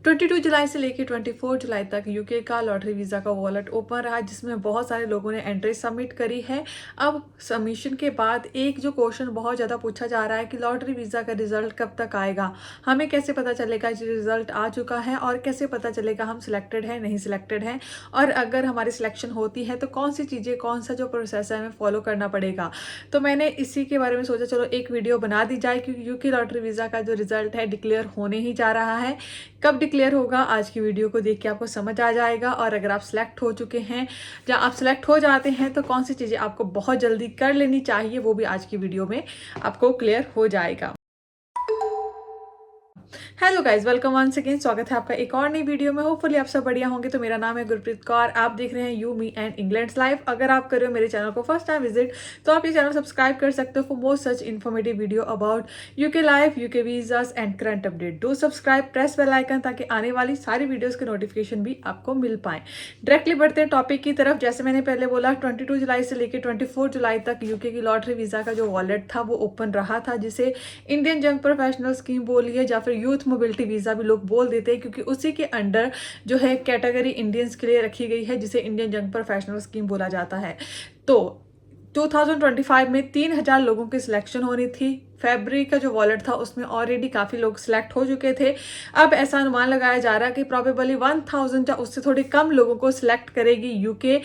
22 जुलाई से लेकर 24 जुलाई तक यूके का लॉटरी वीज़ा का वॉलेट ओपन रहा, जिसमें बहुत सारे लोगों ने एंट्री सबमिट करी है। अब सबमिशन के बाद एक जो क्वेश्चन बहुत ज़्यादा पूछा जा रहा है कि लॉटरी वीज़ा का रिजल्ट कब तक आएगा, हमें कैसे पता चलेगा कि रिजल्ट आ चुका है, और कैसे पता चलेगा हम सिलेक्टेड हैं नहीं सिलेक्टेड हैं, और अगर हमारी सिलेक्शन होती है तो कौन सी चीज़ें, कौन सा जो प्रोसेस है हमें फॉलो करना पड़ेगा। तो मैंने इसी के बारे में सोचा चलो एक वीडियो बना दी जाए, क्योंकि यूके लॉटरी वीज़ा का जो रिजल्ट है डिक्लेयर होने ही जा रहा है। कब डिक्लेयर होगा आज की वीडियो को देख के आपको समझ आ जाएगा। और अगर आप सिलेक्ट हो चुके हैं या आप सिलेक्ट हो जाते हैं तो कौन सी चीज़ें आपको बहुत जल्दी कर लेनी चाहिए, वो भी आज की वीडियो में आपको क्लियर हो जाएगा। Hello guys, welcome once again. स्वागत है आपका एक और नई वीडियो में। होपफुली आप सब बढ़िया होंगे। तो मेरा नाम है गुरप्रीत कौर, आप देख रहे हैं you me and England's life. अगर आप कर रहे हो मेरे चैनल को फर्स्ट टाइम विजिट, तो आप ये चैनल सब्सक्राइब कर सकते हो for more such informative video about UK life, UK visas and current update. Do subscribe, press bell icon, ताकि आने वाली सारी वीडियोज के नोटिफिकेशन भी आपको मिल पाए। डायरेक्टली बढ़ते हैं टॉपिक की तरफ। जैसे मैंने पहले बोला, 22 जुलाई से लेकर 24 जुलाई तक यूके की लॉटरी वीजा का जो वॉलेट था वो ओपन रहा था, जिसे इंडियन यंग प्रोफेशनल स्कीम बोलिए या फिर यूथ मोबिलिटी वीजा भी लोग बोल देते हैं, क्योंकि उसी के अंडर जो है कैटेगरी इंडियंस के लिए रखी गई है, जिसे इंडियन यंग प्रोफेशनल स्कीम बोला जाता है। तो 2025 में 3000 लोगों की सिलेक्शन होनी थी। फरवरी का जो वॉलेट था उसमें ऑलरेडी काफ़ी लोग सिलेक्ट हो चुके थे। अब ऐसा अनुमान लगाया जा रहा है कि प्रॉबेबली 1000 या उससे थोड़ी कम लोगों को सिलेक्ट करेगी यूके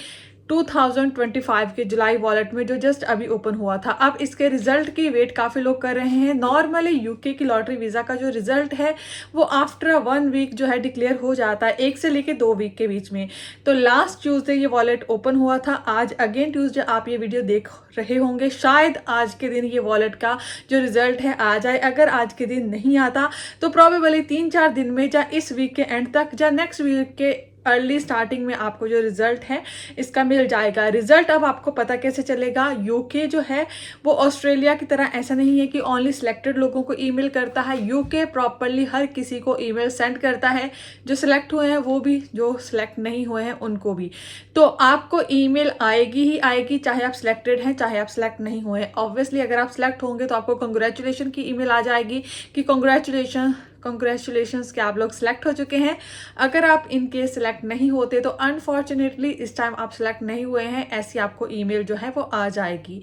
2025 के जुलाई वॉलेट में, जो जस्ट अभी ओपन हुआ था। अब इसके रिजल्ट की वेट काफ़ी लोग कर रहे हैं। नॉर्मली यूके की लॉटरी वीज़ा का जो रिजल्ट है वो आफ्टर 1 वीक जो है डिक्लेयर हो जाता है, 1 से लेकर 2 वीक के बीच में। तो लास्ट ट्यूसडे ये वॉलेट ओपन हुआ था। आज अगेन ट्यूसडे आप ये वीडियो देख रहे होंगे, शायद आज के दिन ये वॉलेट का जो रिजल्ट है आ जाए। अगर आज के दिन नहीं आता तो प्रॉबेबली 3-4 दिन में, या इस वीक के एंड तक या नेक्स्ट वीक के अर्ली स्टार्टिंग में आपको जो रिजल्ट है इसका मिल जाएगा। रिजल्ट अब आपको पता कैसे चलेगा? यूके जो है वो ऑस्ट्रेलिया की तरह ऐसा नहीं है कि ओनली सिलेक्टेड लोगों को ईमेल करता है। यूके प्रॉपरली हर किसी को ईमेल सेंड करता है, जो सिलेक्ट हुए हैं वो भी, जो सिलेक्ट नहीं हुए हैं उनको भी। तो आपको ईमेल आएगी ही आएगी, चाहे आप सिलेक्टेड हैं चाहे आप सिलेक्ट नहीं हुए हैं। ऑब्वियसली अगर आप सिलेक्ट होंगे तो आपको कंग्रेचुलेशन की ईमेल आ जाएगी कि कंग्रेचुलेशंस कि आप लोग सिलेक्ट हो चुके हैं। अगर आप इनके सिलेक्ट नहीं होते तो अनफॉर्चुनेटली इस टाइम आप सिलेक्ट नहीं हुए हैं, ऐसी आपको ईमेल जो है वो आ जाएगी।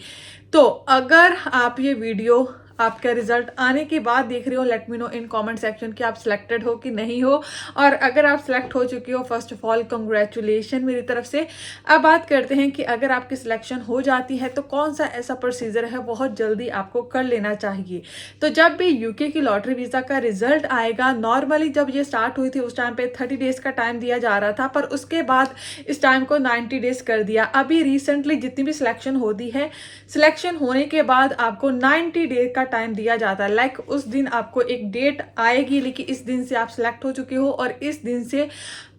तो अगर आप ये वीडियो आपका रिजल्ट आने के बाद देख रहे हो, let me know in comment section कि आप सिलेक्टेड हो कि नहीं हो। और अगर आप सिलेक्ट हो चुके हो, फर्स्ट ऑफ ऑल कंग्रेचुलेशन मेरी तरफ से। अब बात करते हैं कि अगर आपकी सिलेक्शन हो जाती है तो कौन सा ऐसा प्रोसीजर है बहुत जल्दी आपको कर लेना चाहिए। तो जब भी यूके की लॉटरी वीज़ा का रिजल्ट आएगा, नॉर्मली जब ये स्टार्ट हुई थी उस टाइम पे 30 डेज का टाइम दिया जा रहा था, पर उसके बाद इस टाइम को 90 डेज कर दिया। अभी रिसेंटली जितनी भी सिलेक्शन होती है, सिलेक्शन होने के बाद आपको 90 डेज का टाइम दिया जाता है। लाइक उस दिन आपको एक डेट आएगी, लेकिन इस दिन से आप सिलेक्ट हो चुके हो, और इस दिन से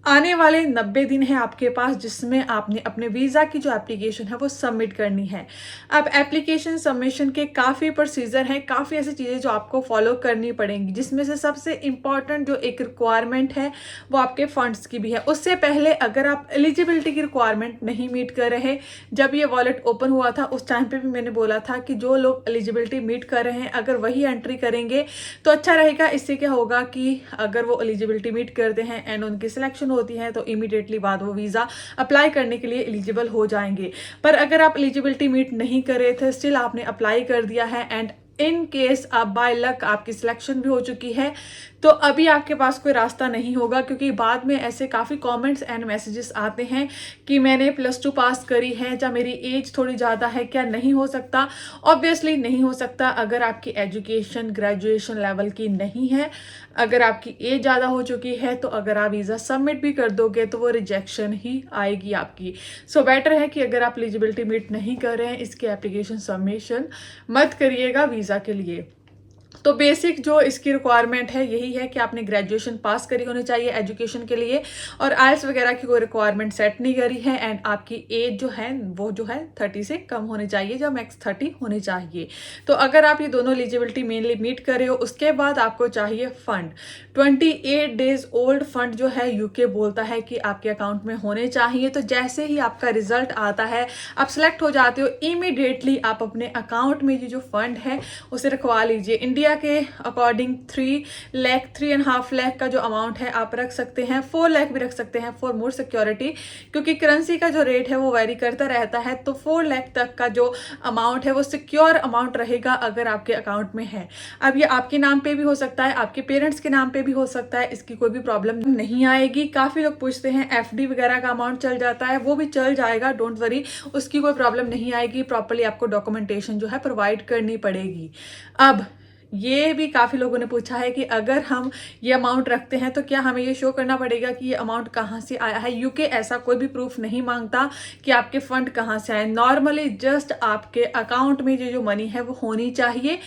आने वाले 90 दिन है आपके पास, जिसमें आपने अपने वीज़ा की जो एप्लीकेशन है वो सबमिट करनी है। अब एप्लीकेशन सबमिशन के काफ़ी प्रोसीजर हैं, काफ़ी ऐसी चीज़ें जो आपको फॉलो करनी पड़ेंगी, जिसमें से सबसे इम्पॉर्टेंट जो एक रिक्वायरमेंट है वो आपके फंड्स की भी है। उससे पहले अगर आप एलिजिबिलिटी की रिक्वायरमेंट नहीं मीट कर रहे, जब ये वॉलेट ओपन हुआ था उस टाइम पर भी मैंने बोला था कि जो लोग एलिजिबिलिटी मीट कर रहे हैं अगर वही एंट्री करेंगे तो अच्छा रहेगा। इससे क्या होगा कि अगर वो एलिजिबिलिटी मीट करते हैं एंड उनकी सिलेक्शन होती है तो इमीडिएटली बाद वो वीज़ा अप्लाई करने के लिए एलिजिबल हो जाएंगे। पर अगर आप एलिजिबिलिटी मीट नहीं कर रहे थे, स्टिल आपने अप्लाई कर दिया है, एंड इन केस आप बाय लक आपकी सिलेक्शन भी हो चुकी है, तो अभी आपके पास कोई रास्ता नहीं होगा, क्योंकि बाद में ऐसे काफ़ी कमेंट्स एंड मैसेजेस आते हैं कि मैंने +2 पास करी है या मेरी एज थोड़ी ज़्यादा है, क्या नहीं हो सकता? ऑब्वियसली नहीं हो सकता। अगर आपकी एजुकेशन ग्रेजुएशन लेवल की नहीं है, अगर आपकी एज ज़्यादा हो चुकी है, तो अगर आप वीज़ा सबमिट भी कर दोगे तो वो रिजेक्शन ही आएगी आपकी। सो बेटर है कि अगर आप एलिजिबिलिटी मीट नहीं कर रहे हैं, इसकी एप्लीकेशन सबमिशन मत करिएगा वीज़ा के लिए। तो बेसिक जो इसकी रिक्वायरमेंट है यही है कि आपने ग्रेजुएशन पास करी होनी चाहिए एजुकेशन के लिए, और आइल्स वगैरह की कोई रिक्वायरमेंट सेट नहीं करी है, एंड आपकी एज जो है वो जो है 30 से कम होनी चाहिए, या मैक्स 30 होनी चाहिए। तो अगर आप ये दोनों एलिजिबिलिटी मेनली मीट कर रहे हो, उसके बाद आपको चाहिए फंड। 28 डेज ओल्ड फंड जो है यूके बोलता है कि आपके अकाउंट में होने चाहिए। तो जैसे ही आपका रिजल्ट आता है, आप सेलेक्ट हो जाते हो, इमीडिएटली आप अपने अकाउंट में जो फंड है उसे रखवा लीजिए। इंडिया इंडिया के अकॉर्डिंग 3.5 लाख का जो अमाउंट है आप रख सकते हैं, 4 लाख भी रख सकते हैं फॉर मोर सिक्योरिटी, क्योंकि करेंसी का जो रेट है वो वेरी करता रहता है। तो 4 लाख तक का जो अमाउंट है वो सिक्योर अमाउंट रहेगा अगर आपके अकाउंट में है। अब ये आपके नाम पे भी हो सकता है, आपके पेरेंट्स के नाम पे भी हो सकता है, इसकी कोई भी प्रॉब्लम नहीं आएगी। काफी लोग पूछते हैं एफडी वगैरह का अमाउंट चल जाता है, वो भी चल जाएगा, डोंट वरी, उसकी कोई प्रॉब्लम नहीं आएगी। प्रॉपर्ली आपको डॉक्यूमेंटेशन जो है प्रोवाइड करनी पड़ेगी। अब ये भी काफ़ी लोगों ने पूछा है कि अगर हम ये अमाउंट रखते हैं तो क्या हमें ये शो करना पड़ेगा कि ये अमाउंट कहाँ से आया है। यूके ऐसा कोई भी प्रूफ नहीं मांगता कि आपके फंड कहाँ से आए। नॉर्मली जस्ट आपके अकाउंट में जो मनी है वो होनी चाहिए।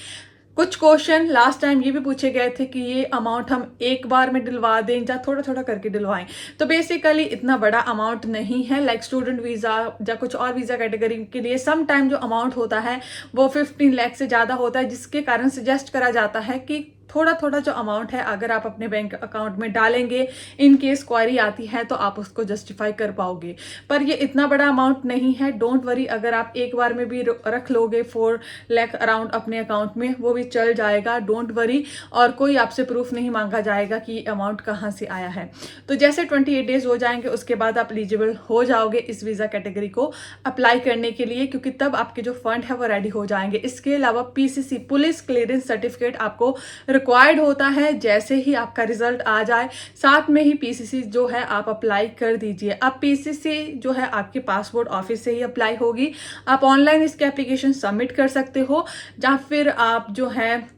कुछ क्वेश्चन लास्ट टाइम ये भी पूछे गए थे कि ये अमाउंट हम एक बार में दिलवा दें या थोड़ा थोड़ा करके दिलवाएं। तो बेसिकली इतना बड़ा अमाउंट नहीं है। लाइक स्टूडेंट वीज़ा या कुछ और वीज़ा कैटेगरी के लिए सम टाइम जो अमाउंट होता है वो 15 लाख से ज़्यादा होता है, जिसके कारण सजेस्ट करा जाता है कि थोड़ा थोड़ा जो अमाउंट है अगर आप अपने बैंक अकाउंट में डालेंगे, इन केस क्वारी आती है तो आप उसको जस्टिफाई कर पाओगे। पर ये इतना बड़ा अमाउंट नहीं है, डोंट वरी। अगर आप एक बार में भी रख लोगे 4 लाख अराउंड अपने अकाउंट में, वो भी चल जाएगा, डोंट वरी। और कोई आपसे प्रूफ नहीं मांगा जाएगा कि ये अमाउंट कहाँ से आया है। तो जैसे 28 डेज हो जाएंगे उसके बाद आप एलिजिबल हो जाओगे इस वीज़ा कैटेगरी को अप्लाई करने के लिए, क्योंकि तब आपके जो फंड है वो रेडी हो जाएंगे। इसके अलावा पीसीसी पुलिस क्लियरेंस सर्टिफिकेट आपको रिक्वायर्ड होता है जैसे ही आपका रिजल्ट आ जाए। साथ में ही पीसीसी जो है आप अप्लाई कर दीजिए। अब पीसीसी जो है आपके पासपोर्ट ऑफिस से ही अप्लाई होगी। आप ऑनलाइन इसके एप्लीकेशन सबमिट कर सकते हो, या फिर आप जो है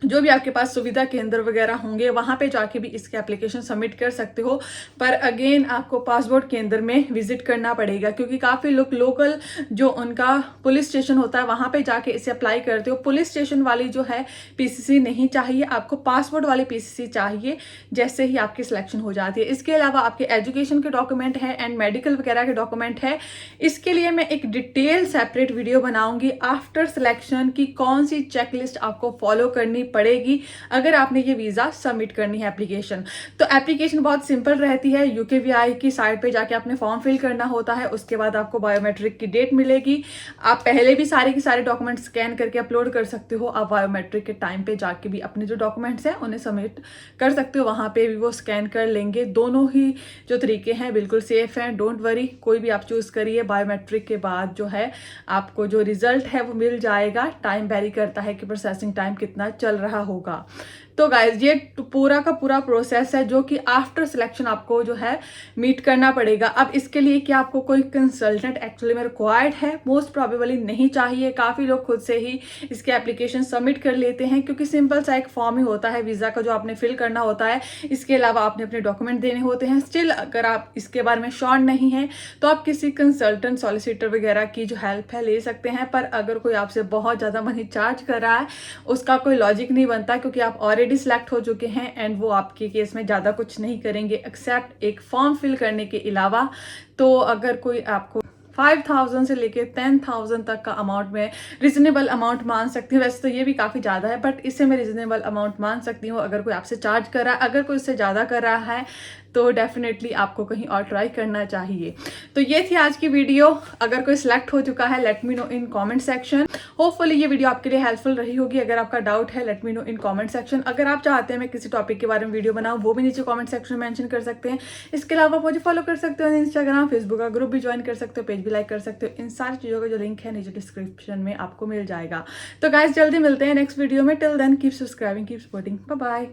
जो भी आपके पास सुविधा केंद्र वगैरह होंगे वहाँ पे जाके भी इसके एप्लीकेशन सबमिट कर सकते हो। पर अगेन आपको पासपोर्ट केंद्र में विजिट करना पड़ेगा, क्योंकि काफ़ी लोग लोकल जो उनका पुलिस स्टेशन होता है वहाँ पे जाके इसे अप्लाई करते हो। पुलिस स्टेशन वाली जो है पीसीसी नहीं चाहिए, आपको पासपोर्ट वाली पीसीसी चाहिए जैसे ही आपकी सिलेक्शन हो जाती है। इसके अलावा आपके एजुकेशन के डॉक्यूमेंट है एंड मेडिकल वगैरह के डॉक्यूमेंट है। इसके लिए मैं एक डिटेल सेपरेट वीडियो बनाऊंगी आफ्टर सिलेक्शन की कौन सी चेकलिस्ट आपको फॉलो करनी पड़ेगी अगर आपने ये वीज़ा सबमिट करनी है एप्लीकेशन। तो एप्लीकेशन बहुत सिंपल रहती है। यूकेवीआई की साइट पे जाके आपने फॉर्म फिल करना होता है, उसके बाद आपको बायोमेट्रिक की डेट मिलेगी। आप पहले भी सारे के सारे डॉक्यूमेंट स्कैन करके अपलोड कर सकते हो। आप बायोमेट्रिक के टाइम पे जाके भी अपने जो डॉक्यूमेंट्स हैं उन्हें सबमिट कर सकते हो, वहाँ पे भी वो स्कैन कर लेंगे। दोनों ही जो तरीके हैं बिल्कुल सेफ हैं, डोंट वरी। कोई भी आप चूज़ करिए। बायोमेट्रिक के बाद जो है आपको जो रिजल्ट है वो मिल जाएगा। टाइम वेरी करता है कि प्रोसेसिंग टाइम कितना चल रहा होगा। तो गाइज ये पूरा का पूरा प्रोसेस है जो कि आफ्टर सिलेक्शन आपको जो है मीट करना पड़ेगा। अब इसके लिए क्या आपको कोई कंसल्टेंट एक्चुअली में रिक्वायर्ड है? मोस्ट प्रोबेबली नहीं चाहिए। काफ़ी लोग खुद से ही इसके एप्लीकेशन सबमिट कर लेते हैं, क्योंकि सिंपल सा एक फॉर्म ही होता है वीज़ा का जो आपने फिल करना होता है। इसके अलावा आपने अपने डॉक्यूमेंट देने होते हैं। स्टिल अगर आप इसके बारे में श्योर नहीं है तो आप किसी कंसल्टेंट सॉलिसिटर वगैरह की जो हेल्प है ले सकते हैं। पर अगर कोई आपसे बहुत ज़्यादा मनी चार्ज कर रहा है उसका कोई लॉजिक नहीं बनता, क्योंकि आप ऑलरेडी सिलेक्ट हो चुके हैं एंड वो आपके केस में ज़्यादा कुछ नहीं करेंगे एक्सेप्ट एक फॉर्म फिल करने के अलावा। तो अगर कोई आपको 5,000 से लेके 10,000 तक का अमाउंट में रिजनेबल अमाउंट मान सकती हूँ। वैसे तो ये भी काफ़ी ज़्यादा है, बट इससे मैं रिजनेबल अमाउंट मान सकती हूँ अगर कोई आपसे चार्ज कर रहा है। अगर कोई उससे ज़्यादा कर रहा है तो डेफिनेटली आपको कहीं और ट्राई करना चाहिए। तो ये थी आज की वीडियो। अगर कोई सिलेक्ट हो चुका है let me know in comment section. Hopefully ये वीडियो आपके लिए हेल्पफुल रही होगी। अगर आपका डाउट है let me know in comment section. अगर आप चाहते हैं मैं किसी टॉपिक के बारे में वीडियो बनाऊँ वो भी नीचे कमेंट सेक्शन में मेंशन कर सकते हैं। इसके अलावा आप मुझे फॉलो कर सकते हो इंस्टाग्राम, फेसबुक का ग्रुप भी ज्वाइन कर सकते हो, पेज भी लाइक कर सकते हो। इन सारी चीज़ों का जो लिंक है नीचे डिस्क्रिप्शन में आपको मिल जाएगा। तो गाइस जल्दी मिलते हैं नेक्स्ट वीडियो में। Till then keep subscribing, keep supporting, bye bye.